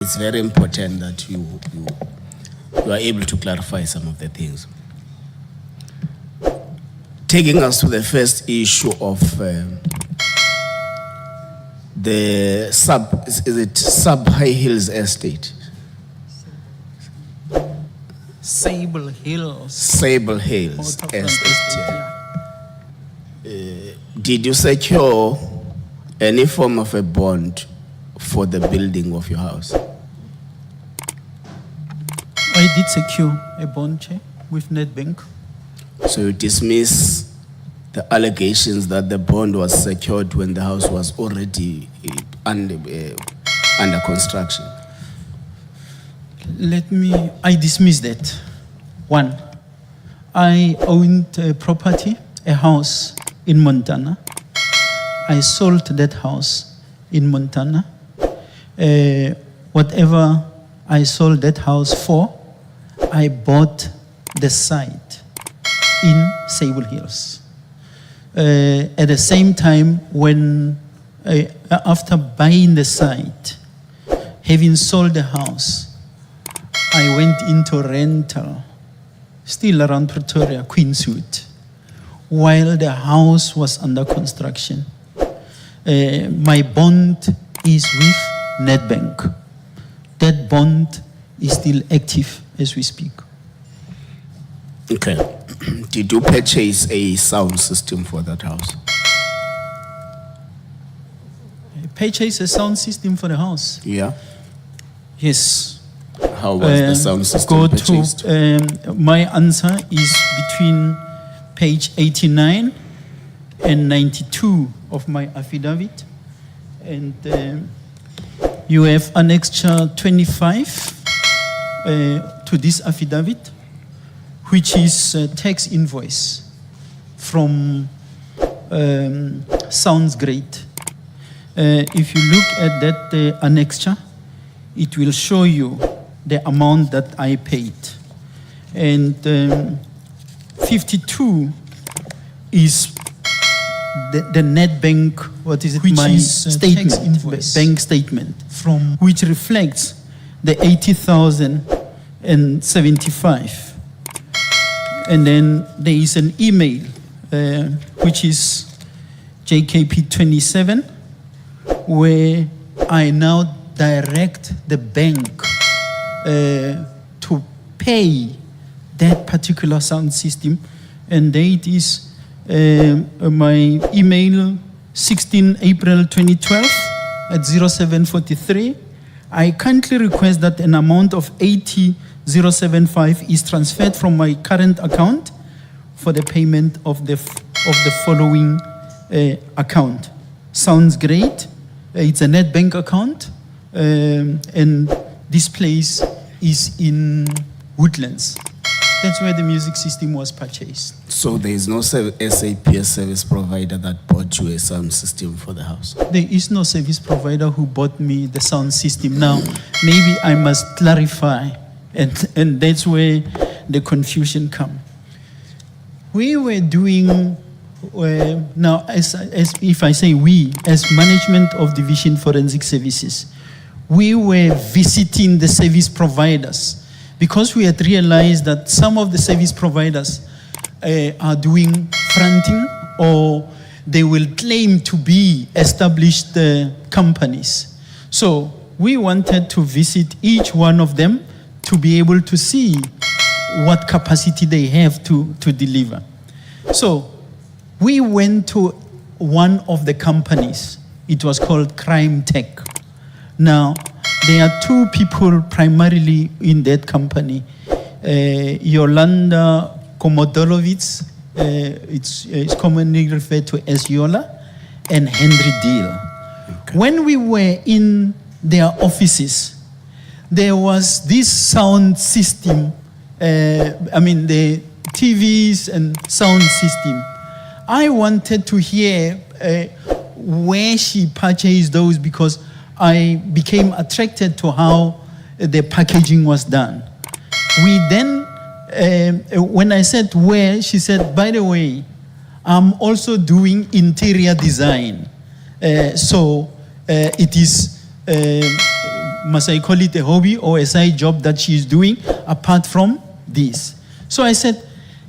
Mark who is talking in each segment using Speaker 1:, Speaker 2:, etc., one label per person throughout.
Speaker 1: It's very important that you are able to clarify some of the things. Taking us to the first issue of the Sub High Hills Estate?
Speaker 2: Sable Hills.
Speaker 1: Sable Hills
Speaker 2: Port of
Speaker 1: Estate.
Speaker 2: yeah.
Speaker 1: Did you secure any form of a bond for the building of your house?
Speaker 2: I did secure a bond check with Nedbank.
Speaker 1: So you dismiss the allegations that the bond was secured when the house was already under construction?
Speaker 2: I dismiss that. One, I owned a property, a house in Montana. I sold that house in Montana. Whatever I sold that house for, I bought the site in Sable Hills. At the same time, when after buying the site, having sold the house, I went into rental, still around Pretoria, Queenswood, while the house was under construction. My bond is with Nedbank. That bond is still active as we speak.
Speaker 1: Okay. Did you purchase a sound system for that house?
Speaker 2: Purchase a sound system for the house?
Speaker 1: Yeah.
Speaker 2: Yes.
Speaker 1: How was the sound system purchased?
Speaker 2: My answer is between page 89 and 92 of my affidavit. And you have annexure 25 to this affidavit, which is a tax invoice from Sounds Great. If you look at that annexure, it will show you the amount that I paid. And 52 is the Nedbank, what is it?
Speaker 3: Which
Speaker 2: my
Speaker 3: is,
Speaker 2: statement,
Speaker 3: tax invoice.
Speaker 2: bank statement,
Speaker 3: From
Speaker 2: which reflects the 80,075. And then there is an email, which is JKP 27, where I now direct the bank to pay that particular sound system. And date is my email 16 April 2012 at 0743. I kindly request that an amount of 80,075 is transferred from my current account for the payment of the following account. Sounds Great. It's a Nedbank account, and this place is in Woodlands. That's where the music system was purchased.
Speaker 1: So there is no SAPS service provider that bought you a sound system for the house?
Speaker 2: There is no service provider who bought me the sound system. Now, maybe I must clarify, and that's where the confusion comes. We were doing, now, as if I say we, as management of Division Forensic Services, we were visiting the service providers because we had realized that some of the service providers are doing fronting, or they will claim to be established companies. So we wanted to visit each one of them to be able to see what capacity they have to deliver. So we went to one of the companies. It was called Crime Tech. Now, there are two people primarily in that company. Yolanda Komodolovic, it's commonly referred to as Yola, and Henry Deal. Okay. When we were in their offices, there was this sound system, the TVs and sound system. I wanted to hear where she purchased those because I became attracted to how the packaging was done. We then, when I said where, she said, by the way, I'm also doing interior design. So it is must I call it a hobby or a side job that she's doing apart from this? So I said,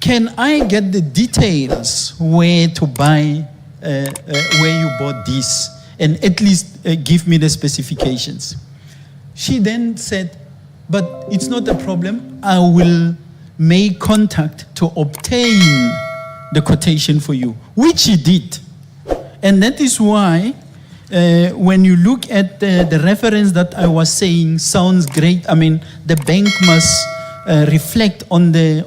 Speaker 2: can I get the details where to buy, where you bought this, and at least give me the specifications? She then said, but it's not a problem. I will make contact to obtain the quotation for you, which she did. And that is why when you look at the reference that I was saying sounds great. I mean, the bank must reflect on the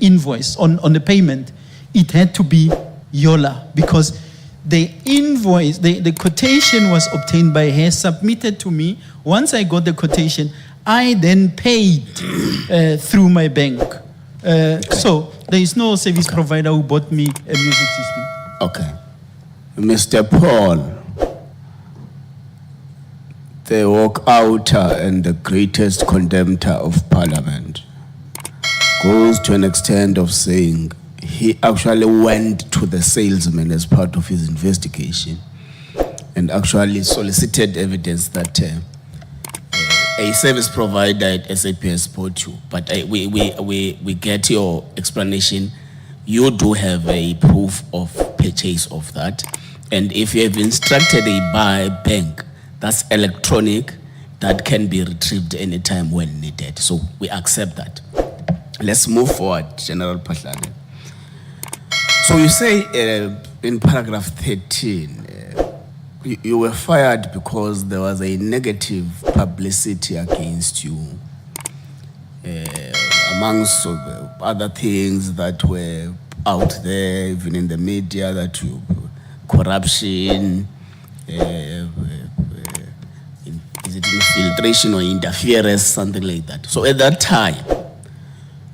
Speaker 2: invoice, on the payment. It had to be Yola, because the invoice, the quotation was obtained by her, submitted to me. Once I got the quotation, I then paid through my bank. So there is no service provider who bought me a music system.
Speaker 1: Okay. Mr. Paul, the walkouter and the greatest contemptor of Parliament goes to an extent of saying he actually went to the salesman as part of his investigation and actually solicited evidence that a service provider at SAP has bought you. But we get your explanation. You do have a proof of purchase of that. And if you have instructed a buy bank, that's electronic, that can be retrieved anytime when needed. So we accept that. Let's move forward, General Phahlane. So you say in paragraph 13, you were fired because there was a negative publicity against you, amongst other things that were out there, even in the media, that you, corruption, is it infiltration or interference, something like that. So at that time,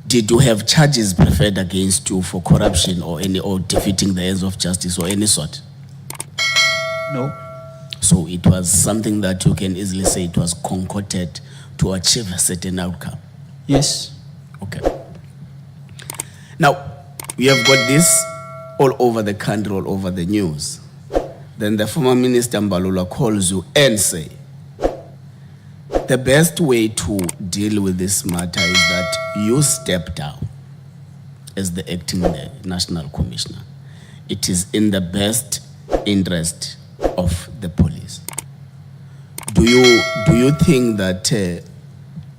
Speaker 1: did you have charges preferred against you for corruption or defeating the ends of justice or any sort?
Speaker 2: No.
Speaker 1: So it was something that you can easily say it was concocted to achieve a certain outcome.
Speaker 2: Yes.
Speaker 1: Okay. Now, we have got this all over the country, all over the news. Then the former minister Mbalula calls you and say, the best way to deal with this matter is that you step down as the acting national commissioner. It is in the best interest of the police. Do you think that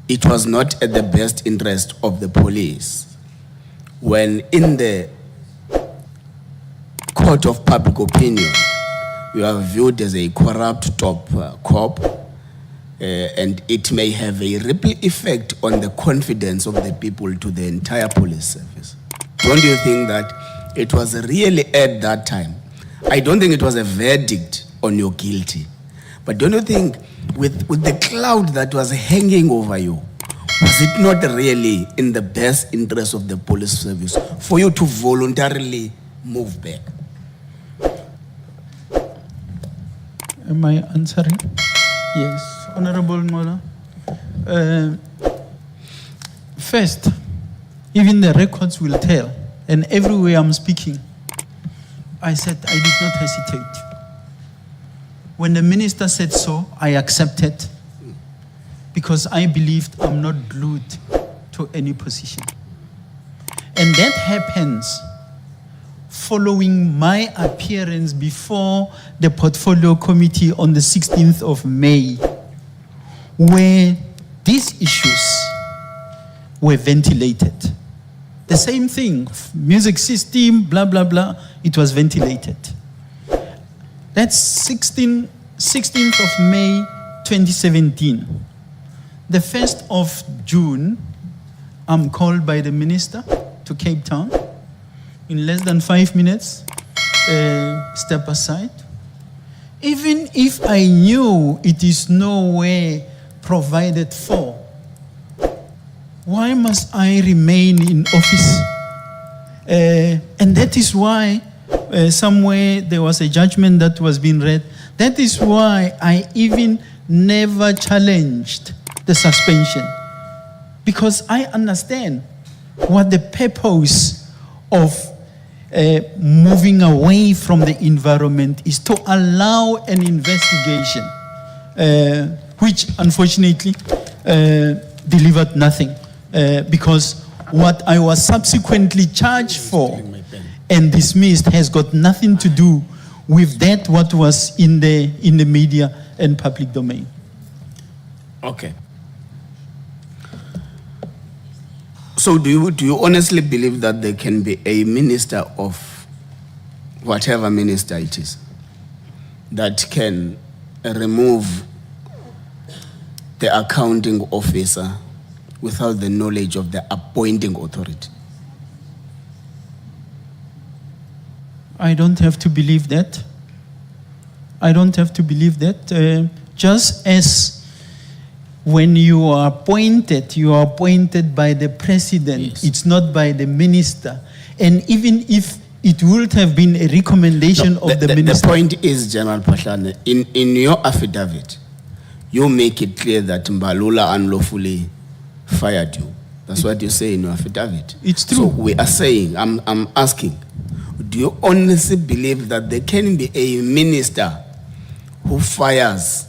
Speaker 1: it was not at the best interest of the police when in the court of public opinion you are viewed as a corrupt top cop, and it may have a ripple effect on the confidence of the people to the entire police service? Don't you think that it was really at that time? I don't think it was a verdict on your guilty, but don't you think with the cloud that was hanging over you, was it not really in the best interest of the police service for you to voluntarily move back?
Speaker 2: Am I answering? Yes, Honorable Mola. First, even the records will tell, and everywhere I'm speaking, I said I did not hesitate. When the minister said so, I accepted, because I believed I'm not glued to any position. And that happens following my appearance before the portfolio committee on the 16th of May, where these issues were ventilated. The same thing, music system, blah, blah, blah, it was ventilated. That's 16th of May, 2017. The 1st of June, I'm called by the minister to Cape Town. In less than 5 minutes, step aside. Even if I knew it is nowhere provided for, why must I remain in office? And that is why somewhere there was a judgment that was being read. That is why I even never challenged the suspension, because I understand what the purpose of moving away from the environment is, to allow an investigation which unfortunately delivered nothing, because what I was subsequently charged for and dismissed has got nothing to do with that what was in the media and public domain.
Speaker 1: Okay. So do you honestly believe that there can be a minister of whatever minister it is that can remove the accounting officer without the knowledge of the appointing authority?
Speaker 2: I don't have to believe that. I don't have to believe that. Just as when you are appointed by the president.
Speaker 1: Yes.
Speaker 2: It's not by the minister. And even if it would have been a recommendation of the minister.
Speaker 1: The point is, General Phahlane, in your affidavit, you make it clear that Mbalula unlawfully fired you. That's what you say in your affidavit.
Speaker 2: It's true.
Speaker 1: So we are saying, I'm asking, do you honestly believe that there can be a minister who fires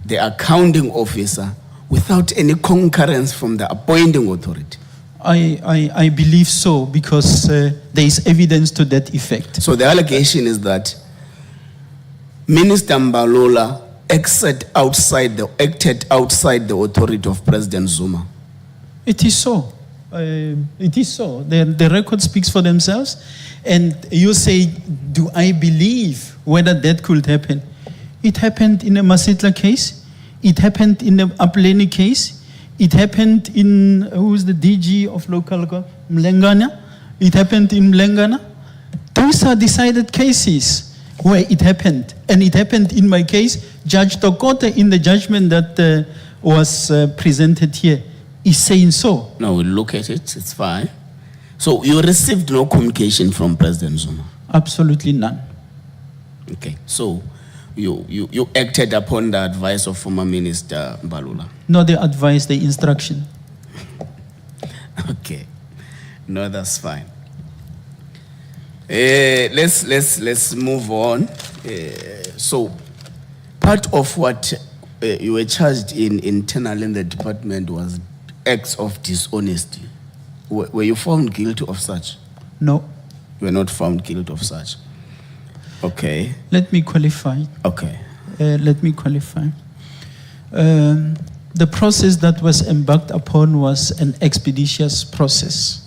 Speaker 1: the accounting officer without any concurrence from the appointing authority?
Speaker 2: I believe so, because there is evidence to that effect.
Speaker 1: So the allegation is that Minister Mbalula acted outside the authority of President Zuma.
Speaker 2: It is so. It is so. The record speaks for themselves. And you say, do I believe whether that could happen? It happened in the Masitla case. It happened in the Phahlane case. It happened in, who's the DG of local government? Mlengana. It happened in Mlengana. Those are decided cases where it happened. And it happened in my case. Judge Tokote, in the judgment that was presented here, is saying so.
Speaker 1: No, we'll look at it. It's fine. So you received no communication from President Zuma?
Speaker 2: Absolutely none.
Speaker 1: Okay. So you acted upon the advice of former Minister Mbalula?
Speaker 2: Not the advice, the instruction.
Speaker 1: Okay. No, that's fine. Let's move on. So part of what you were charged internally in the department was acts of dishonesty. Were you found guilty of such?
Speaker 2: No.
Speaker 1: You were not found guilty of such. Okay.
Speaker 2: Let me qualify.
Speaker 1: Okay.
Speaker 2: Let me qualify. The process that was embarked upon was an expeditious process.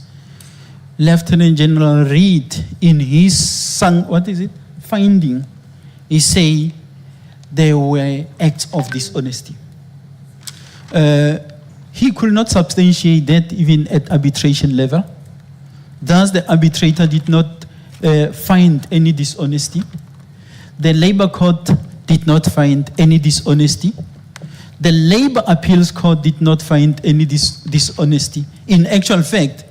Speaker 2: Lieutenant General Reid, in his finding, he say there were acts of dishonesty. He could not substantiate that even at arbitration level. Thus, the arbitrator did not find any dishonesty. The Labor Court did not find any dishonesty. The Labor Appeals Court did not find any dishonesty. In actual fact,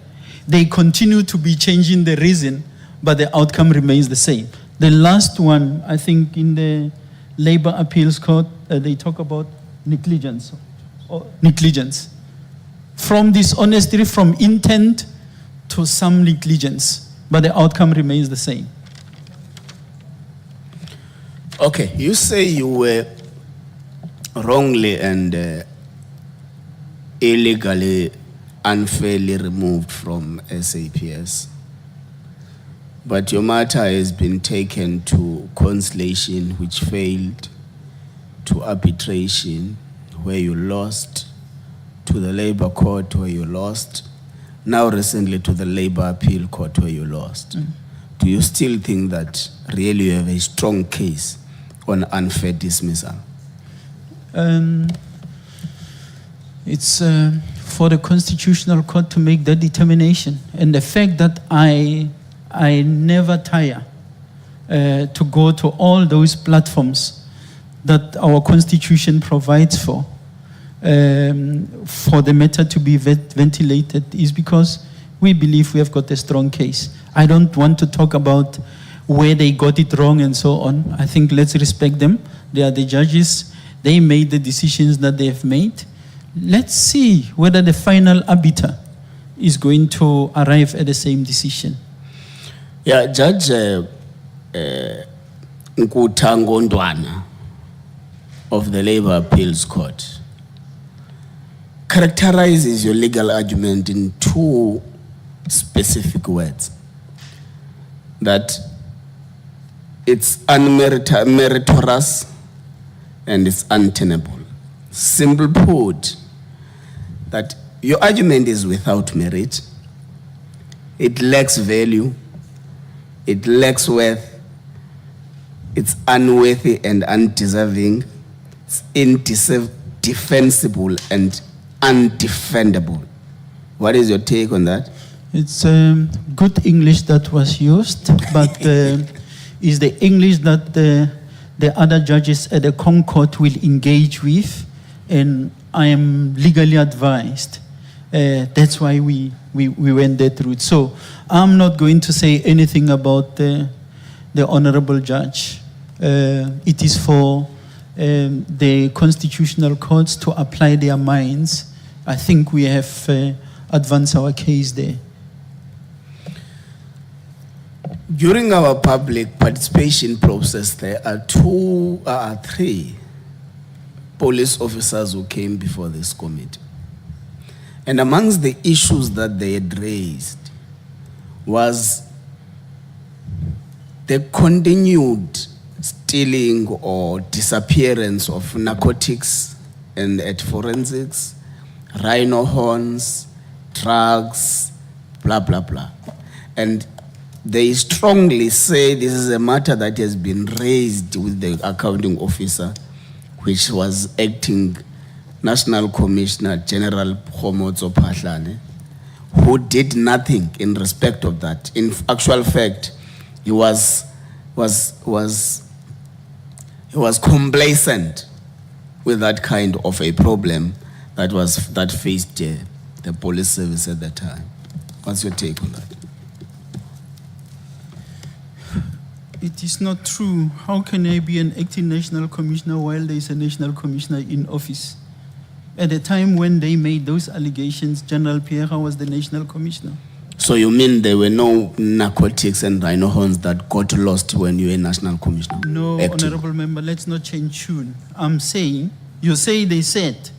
Speaker 2: they continue to be changing the reason, but the outcome remains the same. The last one, I think in the Labor Appeals Court, they talk about negligence. From dishonesty, from intent to some negligence, but the outcome remains the same.
Speaker 1: Okay, you say you were wrongly and illegally, unfairly removed from SAPS, but your matter has been taken to conciliation, which failed, to arbitration, where you lost, to the Labor Court, where you lost, now recently to the Labor Appeal Court, where you lost. Do you still think that really you have a strong case on unfair dismissal?
Speaker 2: It's for the Constitutional Court to make that determination. And the fact that I never tire to go to all those platforms that our Constitution provides for the matter to be ventilated is because we believe we have got a strong case. I don't want to talk about where they got it wrong and so on. I think let's respect them. They are the judges. They made the decisions that they have made. Let's see whether the final arbiter is going to arrive at the same decision.
Speaker 1: Yeah, Judge Nkuthango Ndwana of the Labour Appeals Court characterizes your legal argument in two specific words. That it's unmeritorious and it's untenable. Simple put, that your argument is without merit, it lacks value, it lacks worth, it's unworthy and undeserving, it's indefensible and undefendable. What is your take on that?
Speaker 2: It's good English that was used, but is the English that the other judges at the Concord will engage with, and I am legally advised. That's why we went that route. So I'm not going to say anything about the Honorable Judge. It is for the constitutional courts to apply their minds. I think we have advanced our case there.
Speaker 1: During our public participation process, there are three police officers who came before this committee. And amongst the issues that they had raised was the continued stealing or disappearance of narcotics and at forensics, rhino horns, drugs, blah, blah, blah. And they strongly say this is a matter that has been raised with the accounting officer, which was acting National Commissioner General Phahlane, who did nothing in respect of that. In actual fact, he was complacent with that kind of a problem that faced the police service at that time. What's your take on that?
Speaker 2: It is not true. How can I be an acting national commissioner while there is a national commissioner in office? At the time when they made those allegations, General Pierre was the national commissioner.
Speaker 1: So you mean there were no narcotics and rhino horns that got lost when you were national commissioner?
Speaker 2: No,
Speaker 1: acting?
Speaker 2: Honorable Member, let's not change tune. I'm saying, you say they said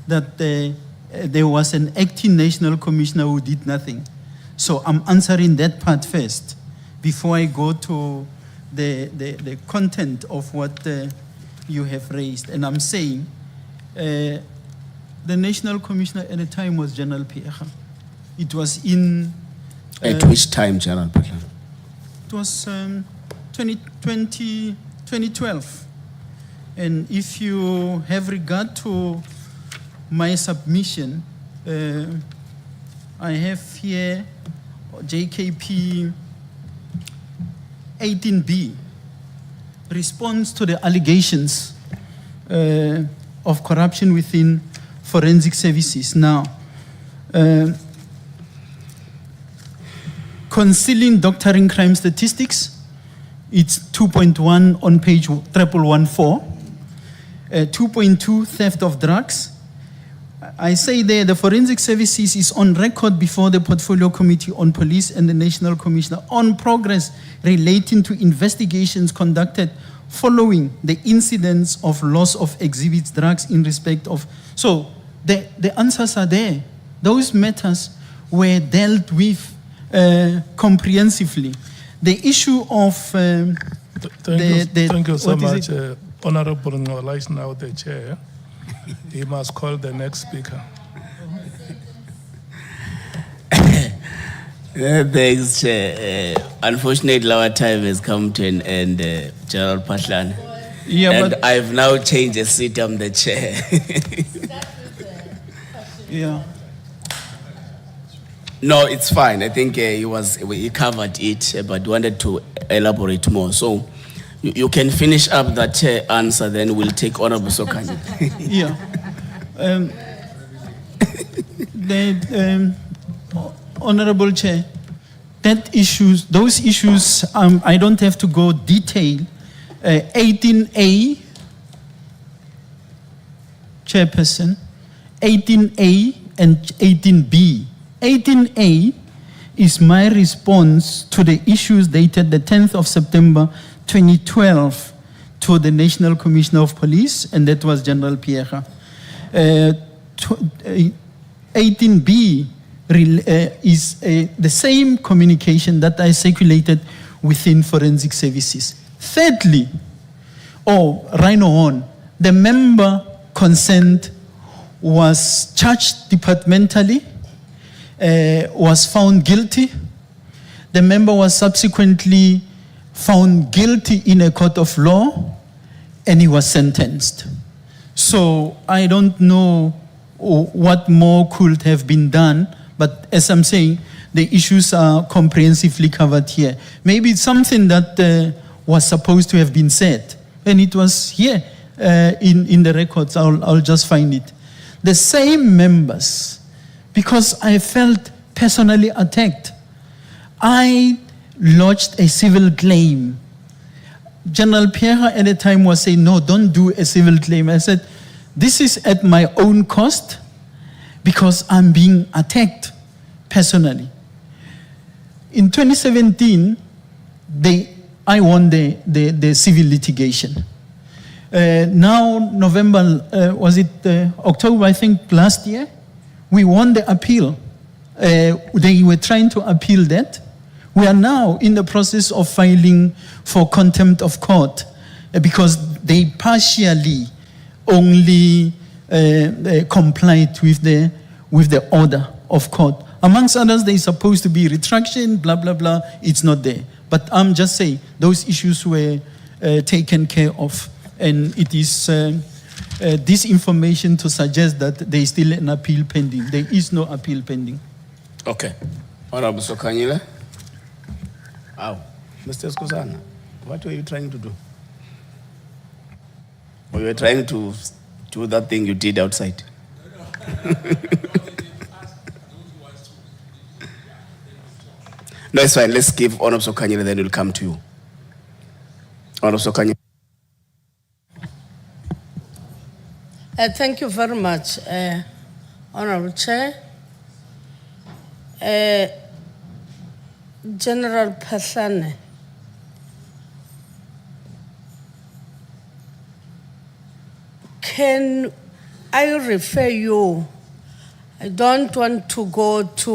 Speaker 2: that there was an acting national commissioner who did nothing. So I'm answering that part first before I go to the content of what you have raised. And I'm saying the national commissioner at the time was General Pierre. It was in...
Speaker 1: At which time, General Pierre?
Speaker 2: It was 2012. And if you have regard to my submission, I have here JKP 18B, response to the allegations of corruption within forensic services. Now, concealing doctoring crime statistics, it's 2.1 on page 1114. 2.2, theft of drugs. I say there, the forensic services is on record before the Portfolio Committee on Police and the National Commissioner on progress relating to investigations conducted following the incidents of loss of exhibits, drugs in respect of... So the answers are there. Those matters were dealt with comprehensively. The issue of...
Speaker 3: Thank you so much, Honorable Ngola is now the chair. He must call the next speaker.
Speaker 1: Thanks, Chair. Unfortunately, our time has come to an end, General Phahlane.
Speaker 2: Yeah,
Speaker 1: and
Speaker 2: but
Speaker 1: I've now changed the seat, I'm the chair.
Speaker 2: yeah.
Speaker 1: No, it's fine. I think he covered it, but wanted to elaborate more. So you can finish up that answer, then we'll take Honorable Sokani.
Speaker 2: Yeah. Honorable Chair, those issues, I don't have to go detail. 18A, Chairperson, 18A and 18B. 18A is my response to the issues dated the 10th of September 2012 to the National Commissioner of Police, and that was General Pierre. 18B is the same communication that I circulated within forensic services. Thirdly, Rhino on, the member concerned was charged departmentally, was found guilty. The member was subsequently found guilty in a court of law, and he was sentenced. So I don't know what more could have been done, but as I'm saying, the issues are comprehensively covered here. Maybe it's something that was supposed to have been said, and it was here in the records. I'll just find it. The same members, because I felt personally attacked, I lodged a civil claim. General Pierre at the time was saying, no, don't do a civil claim. I said, this is at my own cost because I'm being attacked personally. In 2017, I won the civil litigation. Now, November, was it October, I think, last year? We won the appeal. They were trying to appeal that. We are now in the process of filing for contempt of court because they partially only complied with the order of court. Amongst others, there is supposed to be retraction, blah, blah, blah. It's not there. But I'm just saying, those issues were taken care of. And it is this information to suggest that there is still an appeal pending. There is no appeal pending.
Speaker 1: Okay. Honorable Sokanyile. Ow. Mr. Skosana, what were you trying to do? Or you were trying to do that thing you did outside? No, it's fine. Let's give Honorable Sokanyile, then we'll come to you. Honorable Sokanyile.
Speaker 4: Thank you very much, Honorable Chair. General Phahlane, can I refer you? I don't want to go to